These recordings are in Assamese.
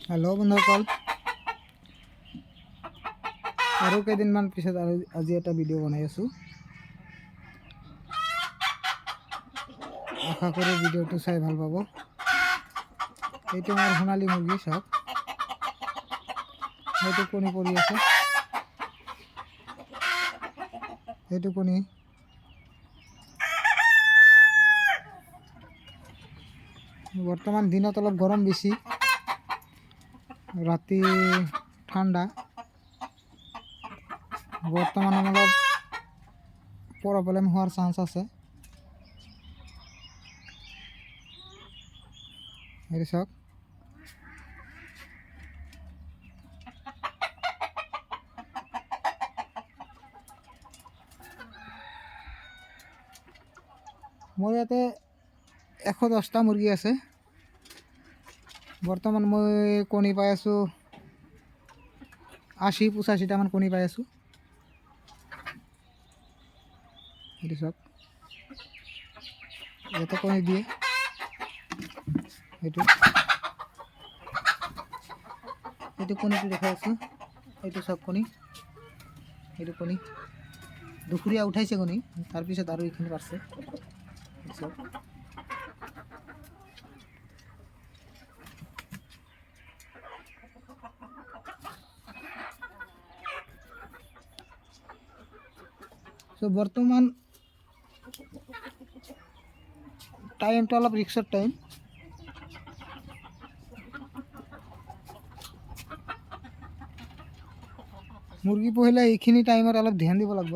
হেল্ল' বন্ধুসকল, আৰু কেইদিনমান পিছত আজি এটা ভিডিঅ' বনাই আছোঁ। আশা কৰোঁ ভিডিঅ'টো চাই ভাল পাব। এইটো মোৰ সোণালী মুৰ্গী, চাওক সেইটো কণী পৰি আছে, সেইটো কণী বৰ্তমান দিনত অলপ গৰম বেছি, ৰাতি ঠাণ্ডা। বৰ্তমান অলপ প্ৰব্লেম হোৱাৰ চান্স আছে। এইটো চাওক, মোৰ ইয়াতে 110টা মুৰ্গী আছে। বৰ্তমান মই কণী পাই আছোঁ 80-85টামান কণী পাই আছোঁ। এইটো চাওক, ইয়াতে কণী দিয়ে, এইটো কণীটো দেখাই আছোঁ। এইটো চাওক কণী, এইটো কণী দুপৰীয়া উঠাইছে কণী, তাৰপিছত আৰু এইখিনি পাৰছে। বৰ্তমান টাইমটো অলপ ৰিক্সৰ টাইম। মুৰ্গী পুহিলে এইখিনি টাইমত অলপ ধ্যান দিব লাগিব।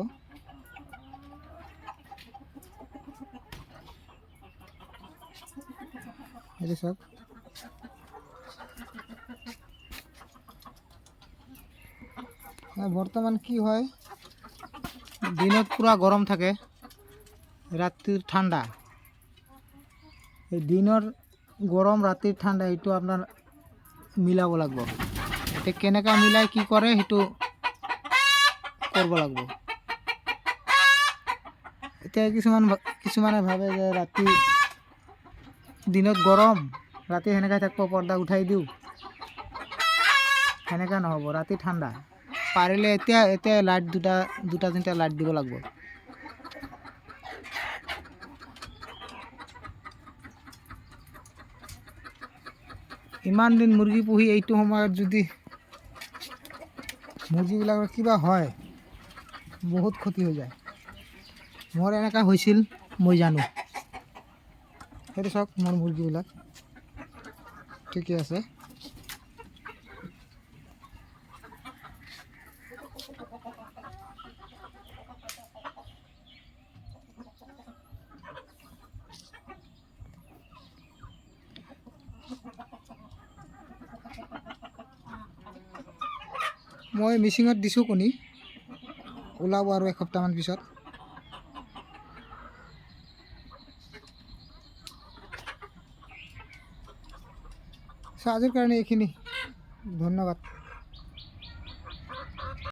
এইটো চাওক, বৰ্তমান কি হয়, দিনত পুৰা গৰম থাকে, ৰাতিৰ ঠাণ্ডা। এই দিনৰ গৰম ৰাতিৰ ঠাণ্ডা এইটো আপোনাৰ মিলাব লাগিব। এতিয়া কেনেকৈ মিলাই কি কৰে সেইটো কৰিব লাগিব। এতিয়া কিছুমানে ভাবে যে ৰাতি দিনত গৰম, ৰাতি সেনেকৈ থাকিব, পৰ্দা উঠাই দিওঁ, সেনেকৈ নহ'ব। ৰাতি ঠাণ্ডা, পাৰিলে এতিয়া লাইট দুটা 3টা লাইট দিব লাগিব। ইমান দিন মুৰ্গী পুহি এইটো সময়ত যদি মুৰ্গীবিলাকৰ কিবা হয়, বহুত ক্ষতি হৈ যায়। মোৰ এনেকুৱা হৈছিল, মই জানো। সেইটো চাওক, মোৰ মুৰ্গীবিলাক ঠিকে আছে। মই মিচিঙত দিছোঁ কণী, ওলাব আৰু এসপ্তাহমান পিছত। আজিৰ কাৰণে এইখিনি, ধন্যবাদ।